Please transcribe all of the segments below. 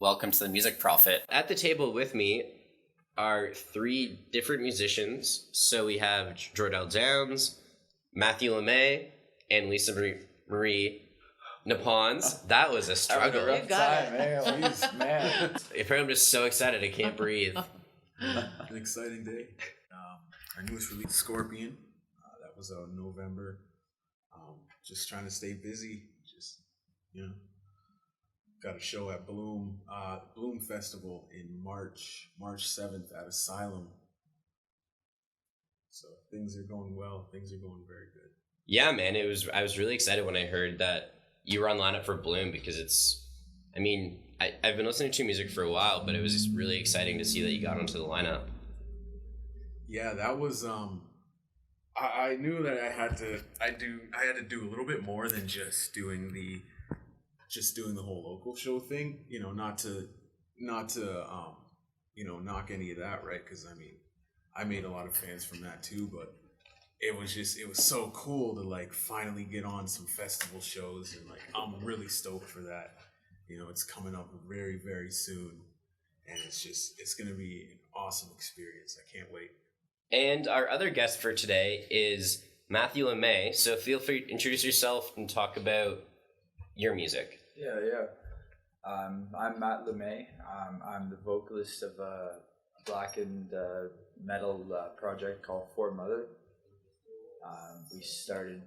Welcome to the Music Prophet. At the table with me are three different musicians. So we have Jordel Downz, Matthew Lemay, and Lisa Marie Naponse. That was a struggle. You got it. Man. I'm just so excited I can't breathe. An exciting day. Our newest release, Scorpion. That was out in November. Just trying to stay busy. Got a show at Bloom Festival in March 7th at Asylum. So things are going well. Things are going very good. Yeah, man. I was really excited when I heard that you were on lineup for Bloom because I've been listening to your music for a while, but it was just really exciting to see that you got onto the lineup. Yeah, that was I knew that I had to do a little bit more than just doing the whole local show thing, not to knock any of that, right? Because I made a lot of fans from that too, but it was so cool to finally get on some festival shows, and I'm really stoked for that. It's coming up very, very soon, and it's gonna be an awesome experience. I can't wait. And our other guest for today is Matthew Lemay. So feel free to introduce yourself and talk about your music. Yeah. I'm Matt Lemay. I'm the vocalist of a blackened metal project called For Mother. We started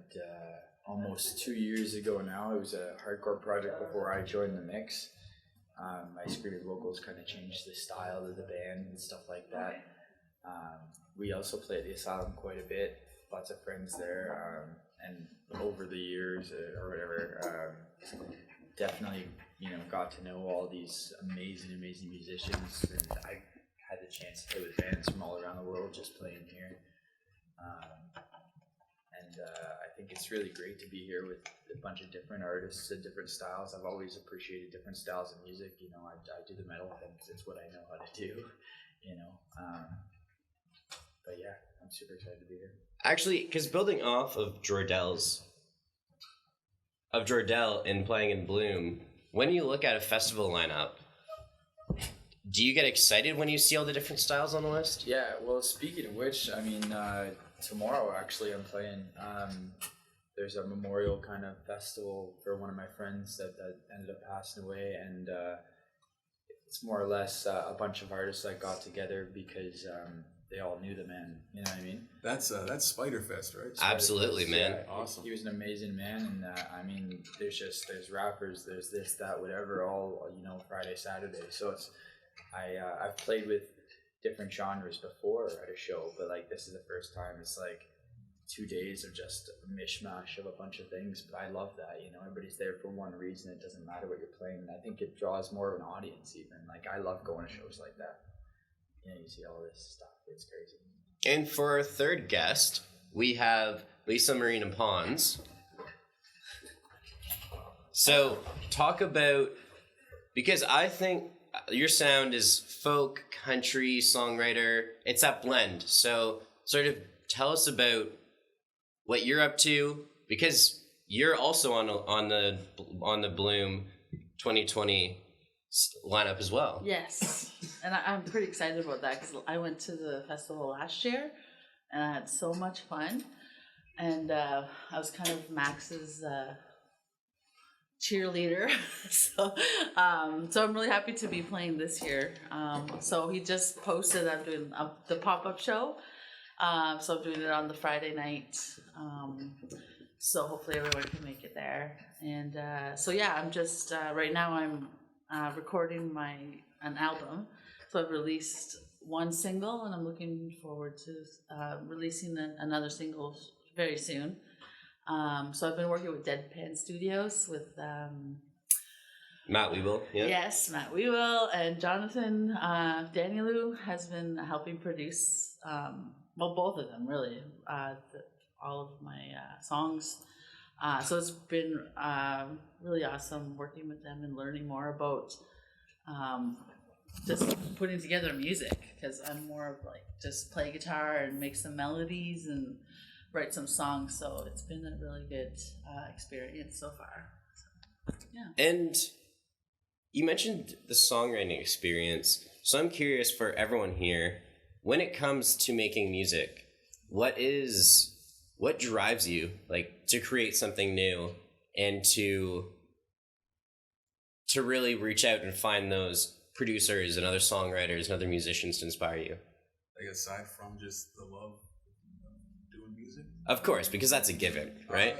almost 2 years ago now. It was a hardcore project before I joined the mix. My screaming vocals kind of changed the style of the band and stuff like that. We also play at the Asylum quite a bit. Lots of friends there. And over the years or whatever, definitely, got to know all these amazing musicians, and I had the chance to play with bands from all around the world just playing here. I think it's really great to be here with a bunch of different artists and different styles. I've always appreciated different styles of music. I do the metal thing because it's what I know how to do, But yeah, I'm super excited to be here. Actually, because building off of Jordel and playing in Bloom, when you look at a festival lineup, do you get excited when you see all the different styles on the list? Yeah, well, speaking of which, tomorrow actually I'm playing. There's a memorial kind of festival for one of my friends that ended up passing away, and it's more or less a bunch of artists that got together because they all knew the man. You know what I mean? That's Spiderfest, right? Absolutely, man. Yeah, awesome. He was an amazing man, and there's rappers, there's this, that, whatever, all Friday, Saturday. So I've played with different genres before at a show, but this is the first time. It's 2 days of just a mishmash of a bunch of things, but I love that. Everybody's there for one reason. It doesn't matter what you're playing, and I think it draws more of an audience even. I love going to shows like that. You see all this stuff. It's crazy. And for our third guest, we have Lisa Marie Naponse. So talk about, because I think your sound is folk, country, songwriter. It's that blend. So sort of tell us about what you're up to, because you're also on the Bloom 2020 lineup as well. Yes, and I'm pretty excited about that because I went to the festival last year and I had so much fun, and I was kind of Max's cheerleader. so I'm really happy to be playing this year. So he just posted I'm doing the pop-up show, so I'm doing it on the Friday night, so hopefully everyone can make it there. And I'm just right now I'm recording an album. So I've released one single, and I'm looking forward to releasing another single very soon. So I've been working with Deadpan Studios with Matt Weevil. Yeah. Yes, Matt Weevil, and Jonathan Danielou has been helping produce, both of them really, all of my songs. So it's been really awesome working with them and learning more about just putting together music, because I'm more of just play guitar and make some melodies and write some songs. So it's been a really good experience so far. So, yeah. And you mentioned the songwriting experience. So I'm curious for everyone here, when it comes to making music, what drives you like to create something new and to really reach out and find those producers and other songwriters and other musicians to inspire you? Like aside from just the love of doing music? Of course, because that's a given, right?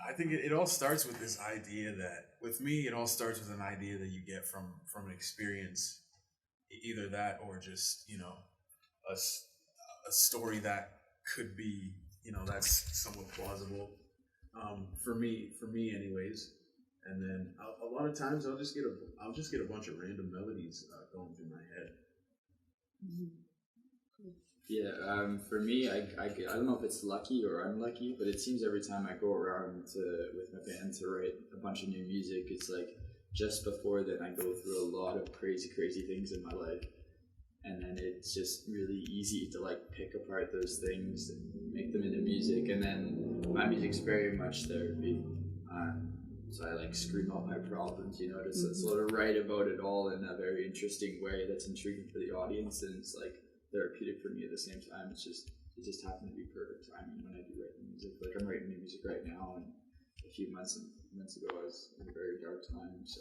I think it all starts with this idea that, with me, it all starts with an idea that you get from an experience, either that or just, you know, a story that could be, you know, that's somewhat plausible, for me anyways. And then a lot of times I'll just get a bunch of random melodies going through my head. Yeah, for me, I don't know if it's lucky or unlucky, but it seems every time I go around with my band to write a bunch of new music, it's like just before then I go through a lot of crazy things in my life, and then it's just really easy to like pick apart those things and make them into music. And then my music's very much therapy. So I like scream out my problems, you know, to sort of write about it all in a very interesting way that's intriguing for the audience, and it's like therapeutic for me at the same time. It just happened to be perfect timing when I do write music. Like I'm writing new music right now, and a few months ago I was in a very dark time, so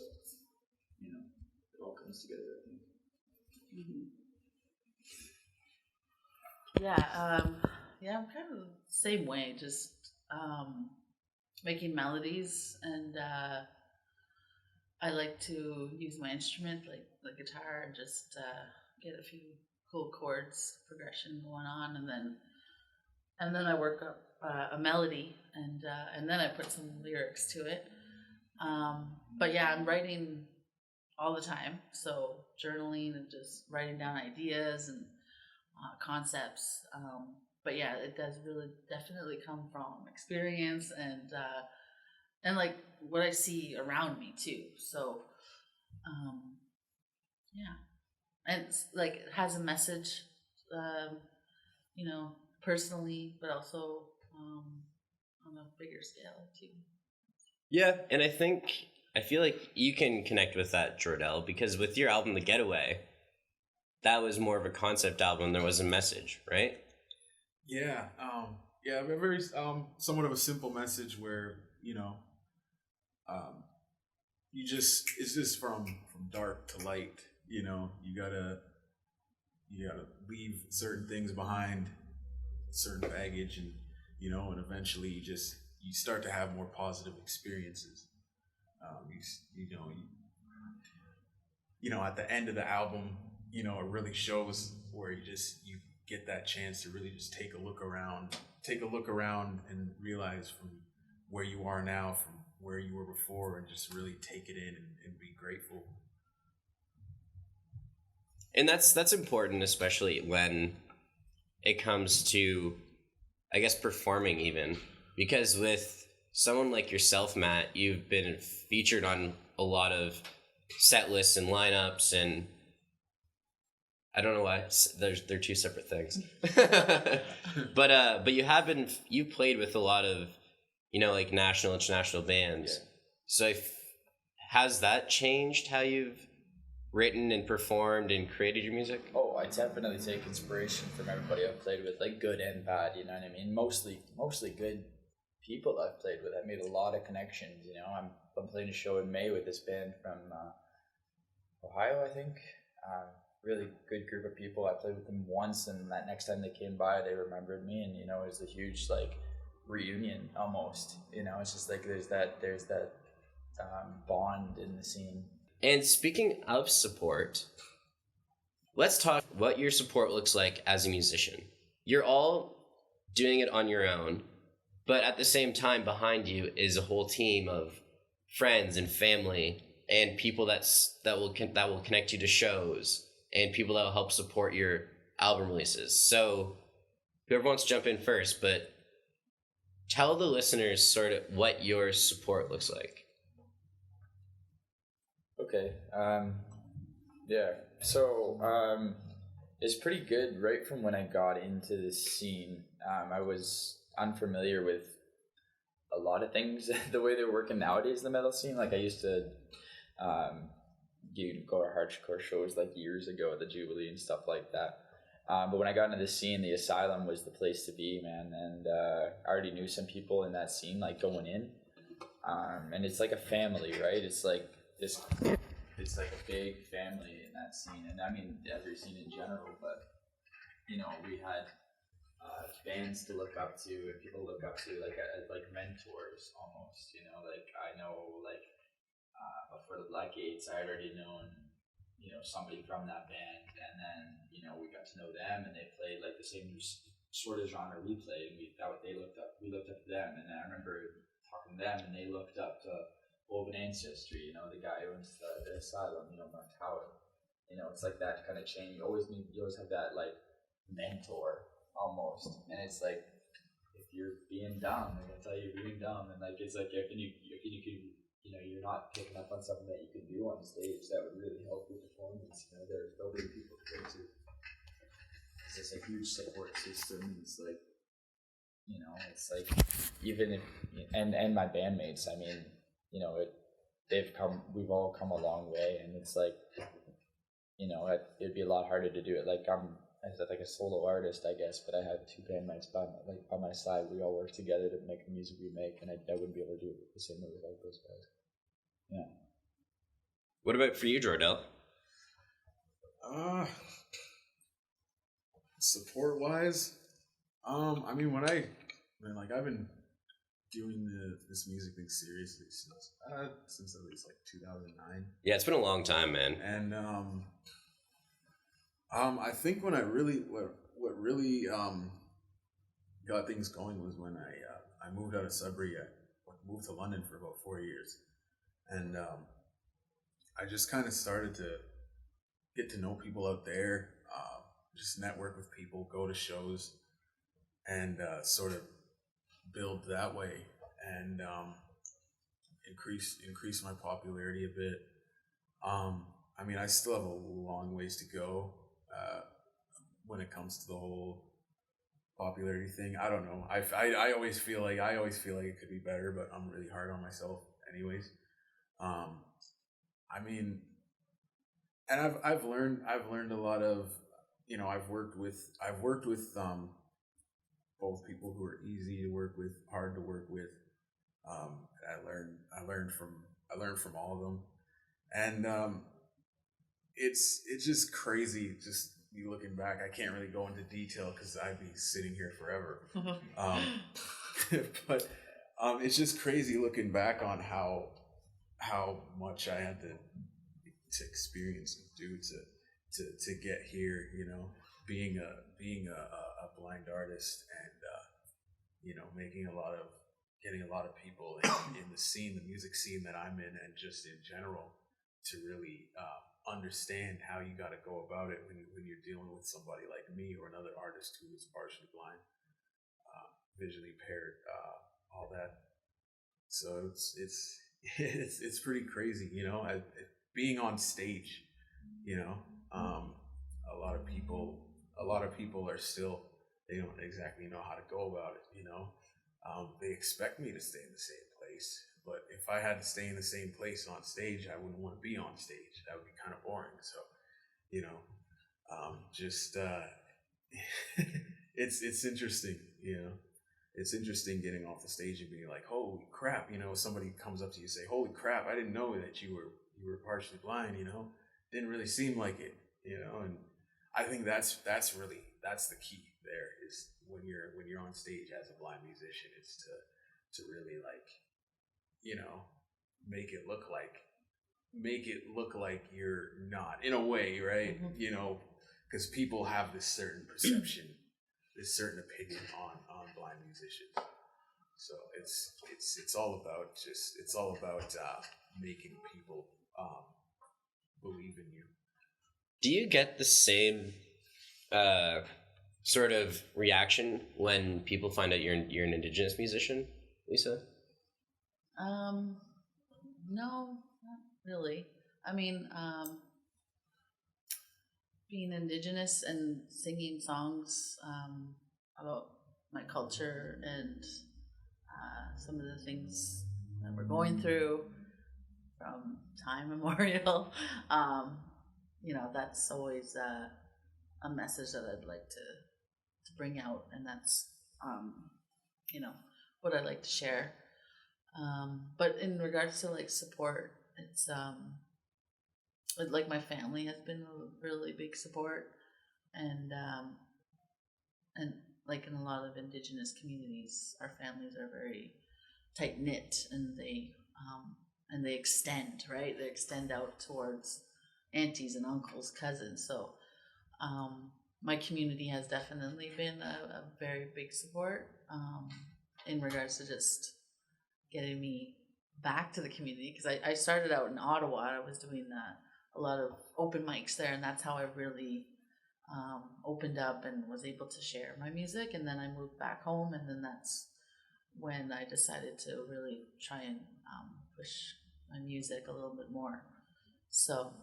you know, it all comes together, I think. Yeah, I'm kind of the same way, just making melodies, and I like to use my instrument, like the guitar, and just get a few cool chords, progression going on, and then I work up a melody, and then I put some lyrics to it. But yeah, I'm writing all the time, so journaling and just writing down ideas and concepts. But yeah, it does really definitely come from experience and like what I see around me too. So yeah, and it's like it has a message, you know, personally, but also on a bigger scale too. Yeah, and I feel like you can connect with that, Jordel, because with your album The Getaway, that was more of a concept album. There was a message, right? Yeah, a very somewhat of a simple message where, you know, it's just from dark to light. You know, you gotta leave certain things behind, certain baggage, and you know, and eventually you start to have more positive experiences. You know, at the end of the album, you know, it really shows where you get that chance to really just take a look around and realize from where you are now, from where you were before, and just really take it in and be grateful. And that's important, especially when it comes to, I guess, performing even, because with someone like yourself, Matt, you've been featured on a lot of set lists and lineups, and I don't know why they're two separate things. But you played with a lot of, you know, like national, international bands. Yeah. So has that changed how you've written and performed and created your music? Oh, I definitely take inspiration from everybody I've played with, like good and bad, you know what I mean? Mostly good people I've played with. I've made a lot of connections, you know. I'm playing a show in May with this band from Ohio, I think. Really good group of people. I played with them once, and that next time they came by, they remembered me, and you know, it was a huge like reunion almost. You know, it's just like there's that bond in the scene. And speaking of support, let's talk what your support looks like as a musician. You're all doing it on your own, but at the same time, behind you is a whole team of friends and family and people that will connect you to shows, and people that will help support your album releases. So whoever wants to jump in first, but tell the listeners sort of what your support looks like. Okay. Yeah. So it's pretty good right from when I got into this scene. I was unfamiliar with a lot of things the way they're working nowadays in the metal scene. Like I used to go to hardcore shows like years ago at the Jubilee and stuff like that. But when I got into the scene, the Asylum was the place to be, man. And I already knew some people in that scene, like going in. And it's like a family, right? It's like a big family in that scene. And I mean, every scene in general, but, you know, we had bands to look up to and people look up to like mentors almost, you know, like I know like for the Black Gates, I had already known, you know, somebody from that band, and then, you know, we got to know them and they played like the same sort of genre we played, and we looked up to them, and then I remember talking to them and they looked up to Woven Ancestry, you know, the guy who owns the Asylum, you know, Mark Howard. You know, it's like that kind of chain. You always have that like mentor almost, and it's like if you're being dumb, they're gonna tell you you're being dumb, and like it's like if you can, you know, you're not picking up on something that you can do on stage that would really help your performance. You know, there'll be people to go to. It's just a huge support system. It's like, you know, it's like even if and my bandmates, I mean, you know, we've all come a long way, and it's like, you know, it'd be a lot harder to do it. Like I'm like a solo artist, I guess, but I have two bandmates by my side. We all work together to make the music we make, and I wouldn't be able to do it the same way without those guys. Yeah. What about for you, Jordel? Support wise, I mean, I've been doing this music thing seriously since at least like 2009. Yeah, it's been a long time, man. And I think when what really got things going was when I moved out of Sudbury. I moved to London for about 4 years, and I just kind of started to get to know people out there, just network with people, go to shows, and sort of build that way, and increase my popularity a bit. I mean, I still have a long ways to go when it comes to the whole popularity thing. I don't know. I always feel like it could be better, but I'm really hard on myself anyways. I mean, and I've learned a lot of, you know, I've worked with both people who are easy to work with, hard to work with. I learned from all of them, and it's just crazy. Just me looking back, I can't really go into detail because I'd be sitting here forever. But it's just crazy looking back on how much I had to experience and do to get here. You know, being a blind artist, and you know, getting a lot of people in the scene, the music scene that I'm in, and just in general, to really understand how you got to go about it when you're dealing with somebody like me or another artist who is partially blind, visually impaired, all that. So it's pretty crazy, you know. Being on stage, you know, a lot of people are still, they don't exactly know how to go about it, you know. They expect me to stay in the same place, but if I had to stay in the same place on stage, I wouldn't want to be on stage. That would be kind of boring. So, you know, it's interesting, you know. It's interesting getting off the stage and being like, holy crap, you know, somebody comes up to you and say, holy crap, I didn't know that you were partially blind, you know. Didn't really seem like it, you know. And I think that's the key there, is when you're on stage as a blind musician, is to really, like, you know, make it look like you're not, in a way, right? Mm-hmm. You know, because people have this certain perception, this certain opinion on blind musicians. So it's all about making people believe in you. Do you get the same sort of reaction when people find out you're an Indigenous musician, Lisa? No, not really. I mean, being Indigenous and singing songs about my culture and some of the things that we're going through from time immemorial. That's always a message that I'd like to bring out, and that's what I'd like to share. But in regards to like support, it's like my family has been a really big support, and like in a lot of Indigenous communities, our families are very tight knit, and they extend, right? They extend out towards aunties and uncles, cousins. So my community has definitely been a very big support in regards to just getting me back to the community, because I started out in Ottawa. I was doing a lot of open mics there, and that's how I really opened up and was able to share my music. And then I moved back home, and then that's when I decided to really try and push my music a little bit more. So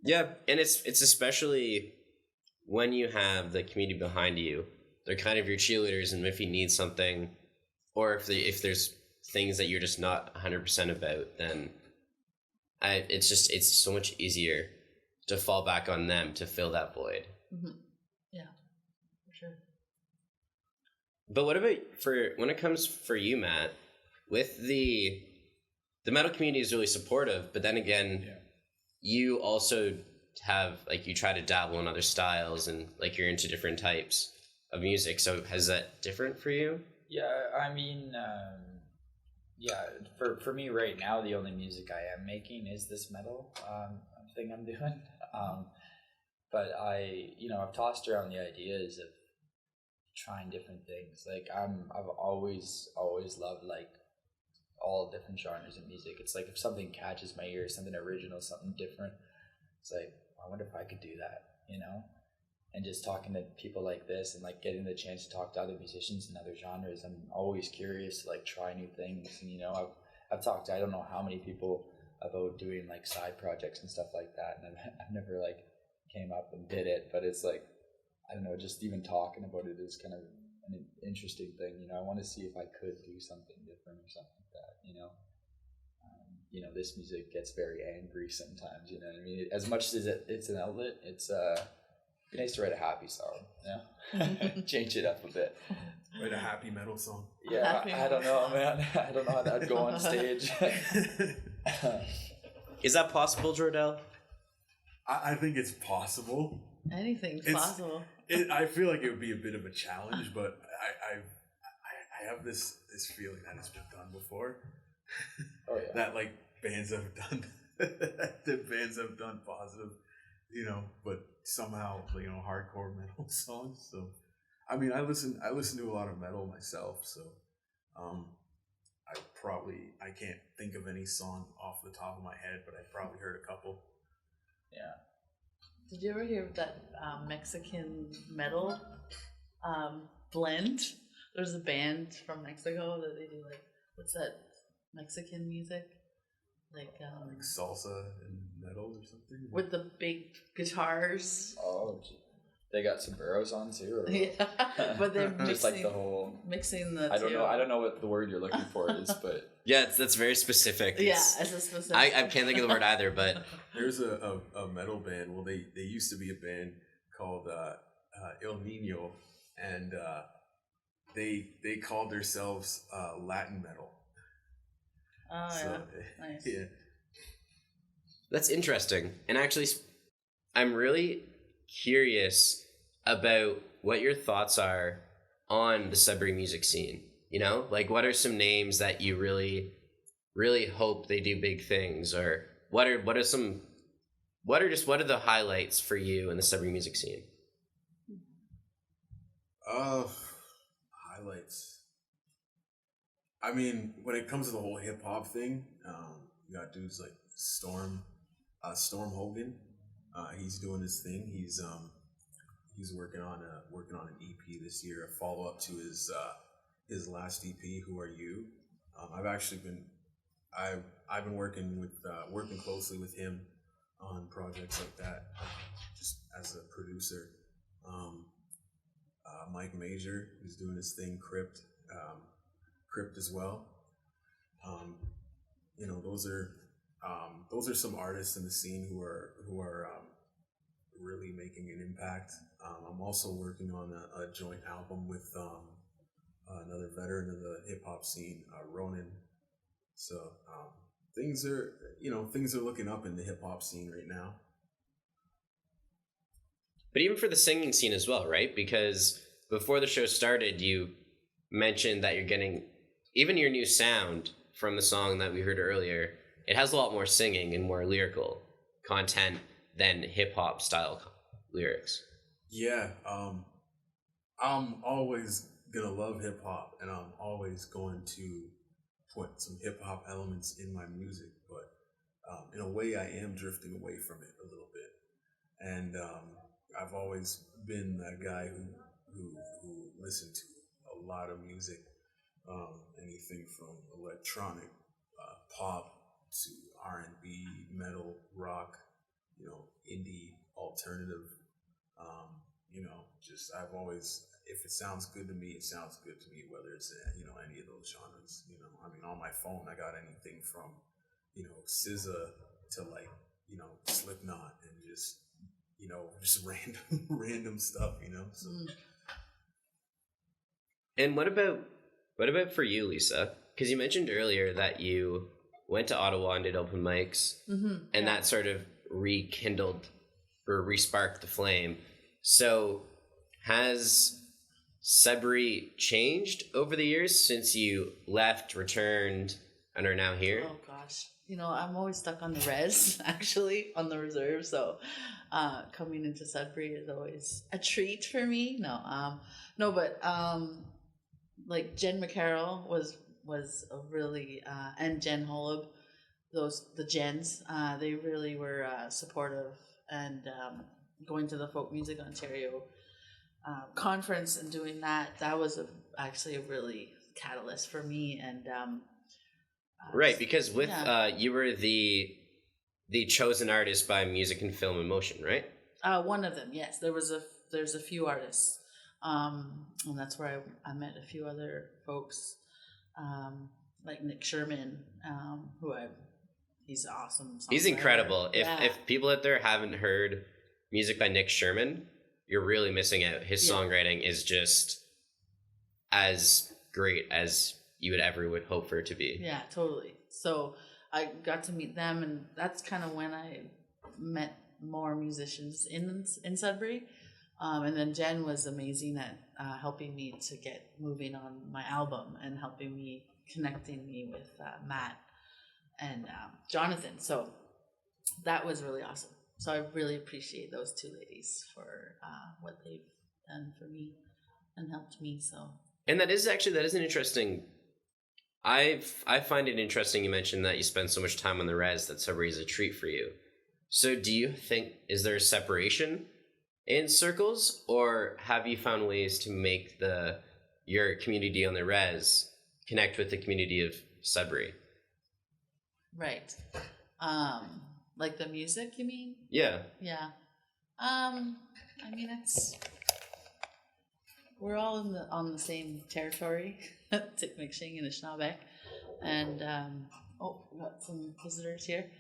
yeah, and it's especially when you have the community behind you. They're kind of your cheerleaders, and if you need something, or if there's things that you're just not 100% about, then it's so much easier to fall back on them to fill that void. Mm-hmm. Yeah, for sure. But what about when it comes for you, Matt? With the metal community is really supportive, but then again, you also have, like, you try to dabble in other styles, and like you're into different types of music. So is that different for you? Yeah, I mean, for me right now, the only music I am making is this metal thing I'm doing. But I've tossed around the ideas of trying different things. Like I've always loved like all different genres of music. It's like if something catches my ear, something original, something different, it's like, I wonder if I could do that, And just talking to people like this, and like getting the chance to talk to other musicians in other genres, I'm always curious to like try new things. And I've talked to I don't know how many people about doing like side projects and stuff like that, and I've never like came up and did it. But it's like, I don't know, just even talking about it is kind of an interesting thing. I want to see if I could do something different or something like that. This music gets very angry sometimes. You know what I mean? As much as it's an outlet, it's be nice to write a happy song, change it up a bit. Write a happy metal song. Yeah, I don't know, man. I don't know how that'd go on stage. Is that possible, Jordel? I think it's possible. Anything's possible. I feel like it would be a bit of a challenge, but I have this feeling that it's been done before. Oh yeah. That like bands have done positive, but somehow hardcore metal songs. So I mean, I listen to a lot of metal myself, so I can't think of any song off the top of my head, but I've probably heard a couple. Yeah. Did you ever hear of that Mexican metal blend? There's a band from Mexico that they do like, what's that Mexican music? Like salsa and metal or something? With the big guitars. Oh, they got sombreros on too? Or yeah, but they're mixing, just like the whole... Mixing the I don't know what the word you're looking for is, but... Yeah, that's very specific. It's a specific... I can't think of the word either, but... There's a metal band. Well, they used to be a band called El Nino, and they called themselves Latin metal. Oh, so, yeah. Nice. Yeah. That's interesting. And actually, I'm really curious about what your thoughts are on the Sudbury music scene. Like, what are some names that you really, really hope they do big things? Or what are the highlights for you in the Sudbury music scene? Highlights. I mean, when it comes to the whole hip hop thing, you got dudes like Storm Hogan. He's doing his thing. He's working on an EP this year, a follow up to his last EP, Who Are You? I've been working closely with him on projects like that, just as a producer. Mike Major, who's doing his thing, Crypt. Crypt as well. You know, those are some artists in the scene who are really making an impact. I'm also working on a joint album with another veteran of the hip hop scene, Ronan. So things are looking up in the hip hop scene right now. But even for the singing scene as well, right? Because before the show started, you mentioned that you're getting even your new sound from the song that we heard earlier. It has a lot more singing and more lyrical content than hip hop style lyrics. Yeah, I'm always gonna love hip hop, and I'm always going to put some hip hop elements in my music. But in a way, I am drifting away from it a little bit, and I've always been that guy who listened to a lot of music, anything from electronic, pop to R&B, metal, rock, you know, indie, alternative. You know, just I've always, if it sounds good to me, it sounds good to me, whether it's you know, any of those genres. You know, I mean, on my phone, I got anything from, you know, SZA to like, you know, Slipknot, and just, you know, just random stuff, you know. So. And what about for you, Lisa? Because you mentioned earlier that you went to Ottawa and did open mics, and that sort of rekindled or resparked the flame. So has Sudbury changed over the years since you left, returned, and are now here? Oh gosh, you know, I'm always stuck on the res, actually, on the reserve. So coming into Sudbury is always a treat for me. But like Jen McCarroll was a really and Jen Holub, the Jens, they really were supportive, and going to the Folk Music Ontario conference and doing that was actually a really catalyst for me. And right, because with you were the chosen artist by Music and Film and Motion, right? One of them, yes. There's a few artists, and that's where I met a few other folks, like Nick Sherman, he's awesome. He's incredible. If people out there haven't heard music by Nick Sherman, you're really missing out. His songwriting is just as great as you would hope for it to be. Yeah, totally. So I got to meet them, and that's kind of when I met more musicians in Sudbury. And then Jen was amazing at helping me to get moving on my album, and connecting me with Matt and Jonathan. So that was really awesome. So I really appreciate those two ladies for what they've done for me and helped me. So, and that is an interesting. I find it interesting you mentioned that you spend so much time on the res that Sudbury is a treat for you. So do you think, is there a separation in circles, or have you found ways to make your community on the res connect with the community of Sudbury? Right. Like the music, you mean? Yeah. Yeah. I mean, we're all on the same territory, Tikmikshing and Anishinaabe, and we got some visitors here.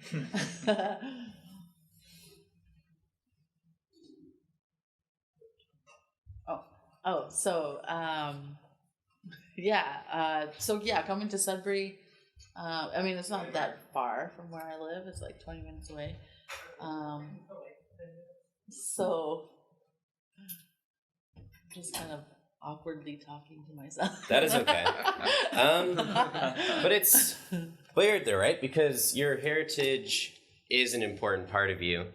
Coming to Sudbury. I mean, it's not that far from where I live. It's like 20 minutes away. So just kind of awkwardly talking to myself. That is okay. But it's weird though, right? Because your heritage is an important part of you.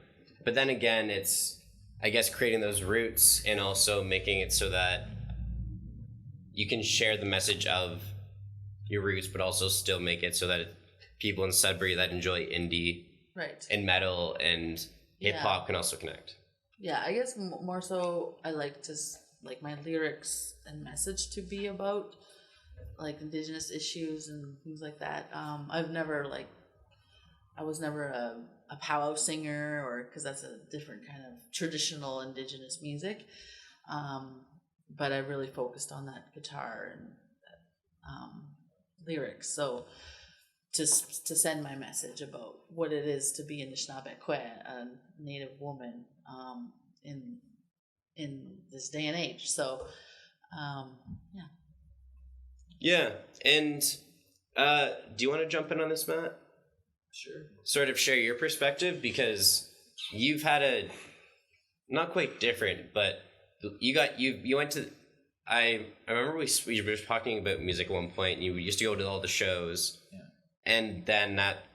But then again, it's, I guess, creating those roots and also making it so that you can share the message of your roots, but also still make it so that people in Sudbury that enjoy indie and metal and hip hop can also connect. Yeah, I guess more so I like to like my lyrics and message to be about like Indigenous issues and things like that. I was never a powwow singer, or because that's a different kind of traditional Indigenous music. But I really focused on that guitar and lyrics. So to send my message about what it is to be Anishinaabe, a Native woman, in this day and age. So, yeah. Yeah, and do you want to jump in on this, Matt? Sure. Sort of share your perspective, because you've had a not quite different, but you went to. I remember we were talking about music at one point, and you used to go to all the shows, and then that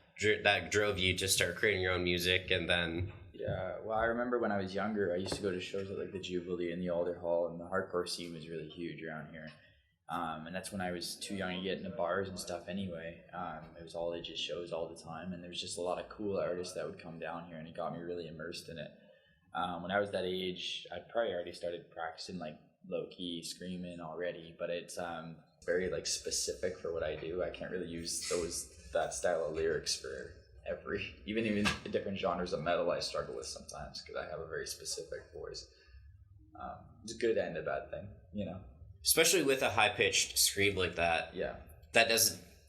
drove you to start creating your own music, and then. Yeah, well, I remember when I was younger, I used to go to shows at like the Jubilee and the Alder Hall, and the hardcore scene was really huge around here. And that's when I was too young to get into bars and stuff anyway. It was all ages shows all the time, and there was just a lot of cool artists that would come down here, and it got me really immersed in it. When I was that age, I'd probably already started practicing like low-key screaming already, but it's very like specific for what I do. I can't really use that style of lyrics for even the different genres of metal I struggle with sometimes, because I have a very specific voice. It's a good and a bad thing, you know. Especially with a high-pitched scream like that. Yeah. It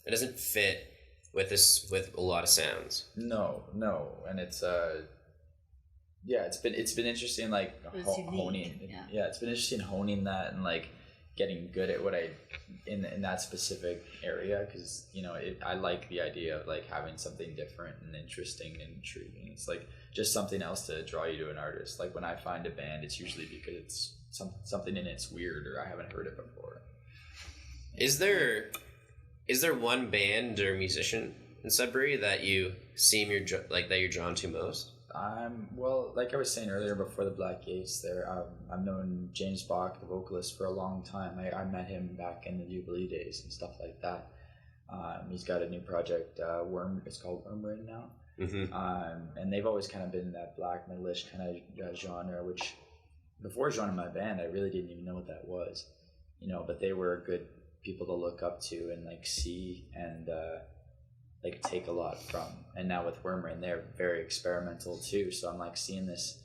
doesn't fit with a lot of sounds. No, and it's it's been interesting like honing. Yeah, it's been interesting honing that and like getting good at what I in that specific area, because you know I like the idea of like having something different and interesting and intriguing. It's like just something else to draw you to an artist. Like when I find a band, it's usually because it's something in it's weird or I haven't heard it before. Is there one band or musician in Sudbury that you that you're drawn to most? Well, like I was saying earlier before the Black Gates there, I've known James Bach, the vocalist, for a long time. I met him back in the Jubilee days and stuff like that. He's got a new project, it's called Worm right now. Mm-hmm. And they've always kind of been that black metalish kind of genre, which before I joined my band, I really didn't even know what that was, you know, but they were good people to look up to and like see and like take a lot from. And now with Wormrain, they're very experimental too, so I'm like seeing this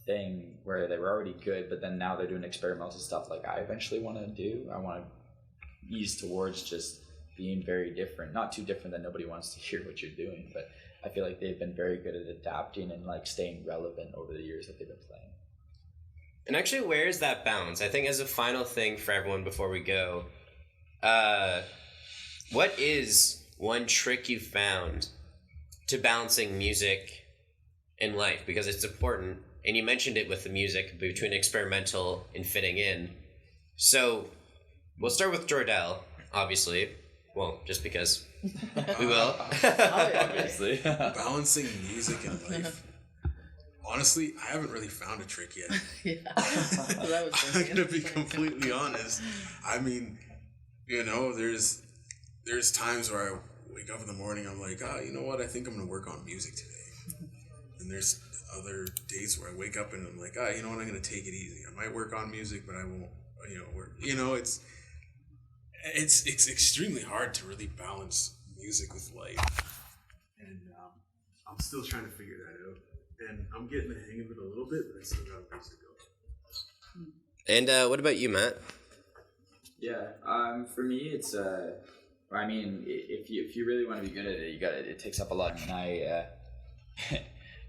thing where they were already good, but then now they're doing experimental stuff like I eventually want to do. I want to ease towards just being very different, not too different that nobody wants to hear what you're doing, but I feel like they've been very good at adapting and like staying relevant over the years that they've been playing. And actually, where is that balance? I think as a final thing for everyone before we go, what is one trick you found to balancing music and life? Because it's important, and you mentioned it with the music, between experimental and fitting in. So we'll start with Jordel, obviously. Well, just because we will. Obviously. Balancing music and life. Honestly, I haven't really found a trick yet. Yeah. I'm gonna be completely honest. I mean, you know, there's times where I wake up in the morning, I'm like, you know what? I think I'm gonna work on music today. And there's other days where I wake up and I'm like, you know what? I'm gonna take it easy. I might work on music, but I won't. You know, work. You know, it's extremely hard to really balance music with life, and I'm still trying to figure that out. And I'm getting the hang of it a little bit, but I still got a ways to go. And what about you, Matt? Yeah, for me, it's I mean, if you really want to be good at it, it takes up a lot. And I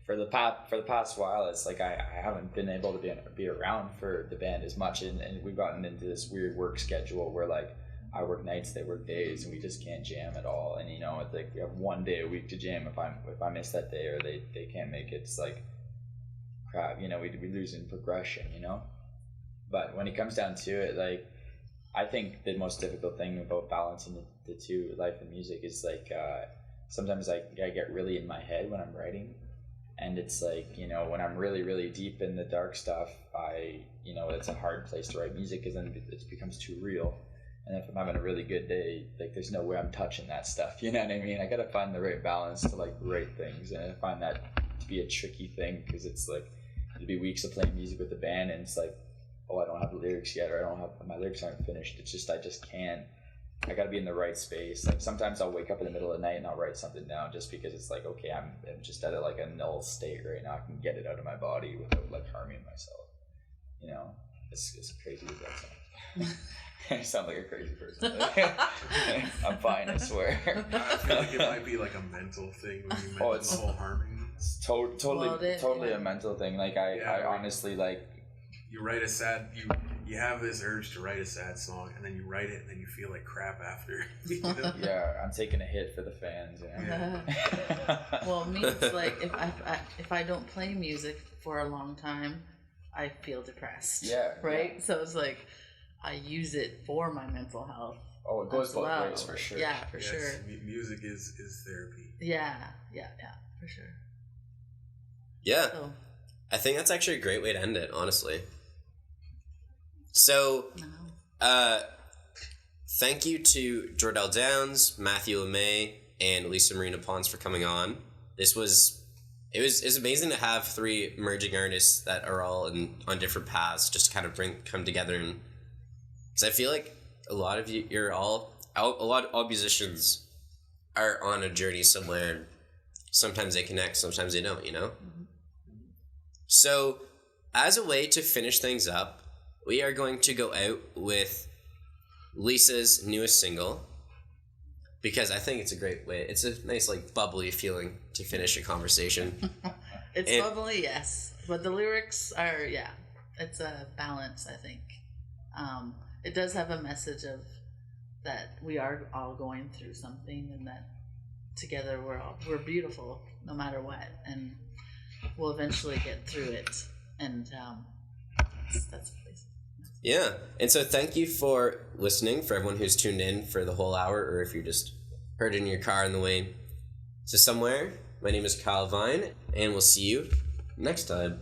for the past while, it's like I haven't been able to be around for the band as much, and we've gotten into this weird work schedule where like I work nights, they work days, and we just can't jam at all. And you know, it's like we have 1 day a week to jam. If I miss that day or they can't make it, it's like crap. You know, we lose in progression. You know, but when it comes down to it, like I think the most difficult thing about balancing the two, life and music, is like sometimes I get really in my head when I'm writing, and it's like, you know, when I'm really really deep in the dark stuff, you know, it's a hard place to write music because then it becomes too real. And if I'm having a really good day, like there's no way I'm touching that stuff. You know what I mean? I gotta find the right balance to like write things, and I find that to be a tricky thing because it's like it'll be weeks of playing music with the band, and it's like, oh, I don't have the lyrics yet, or my lyrics aren't finished. It's just I just can't. I gotta be in the right space. Like sometimes I'll wake up in the middle of the night and I'll write something down just because it's like, okay, I'm just at like a null state right now. I can get it out of my body without like harming myself. You know, it's crazy to that. I sound like a crazy person. I'm fine, I swear. I feel like it might be like a mental thing when you mention it's- the whole harmony. It's totally yeah. a mental thing. Like I Yeah, honestly like. You write a sad you have this urge to write a sad song, and then you write it, and then you feel like crap after. You know? Yeah, I'm taking a hit for the fans. Yeah. Well, me, it's like if I don't play music for a long time, I feel depressed. Yeah, Right. yeah. So it's like I use it for my mental health. Oh, it goes as both well. ways for sure. Yeah, for Yes, sure. music is therapy. Yeah, for sure. Yeah, So, I think that's actually a great way to end it, honestly. So, no. thank you to Jordel Downz, Matthew Lemay, and Lisa Marie Naponse for coming on. It was amazing to have three emerging artists that are all on different paths, just to kind of come together, and because I feel like a lot of a lot of all musicians are on a journey somewhere. Sometimes they connect, sometimes they don't, you know? So, as a way to finish things up, we are going to go out with Lisa's newest single, because I think it's a great way. It's a nice, like, bubbly feeling to finish a conversation. It's And- bubbly, yes, but the lyrics are it's a balance. I think it does have a message of that we are all going through something, and that together we're beautiful no matter what, and we'll eventually get through it. And that's a place. Yeah. And so thank you for listening, for everyone who's tuned in for the whole hour, or if you're just heard in your car on the way to somewhere. My name is Kyle Vine, and we'll see you next time.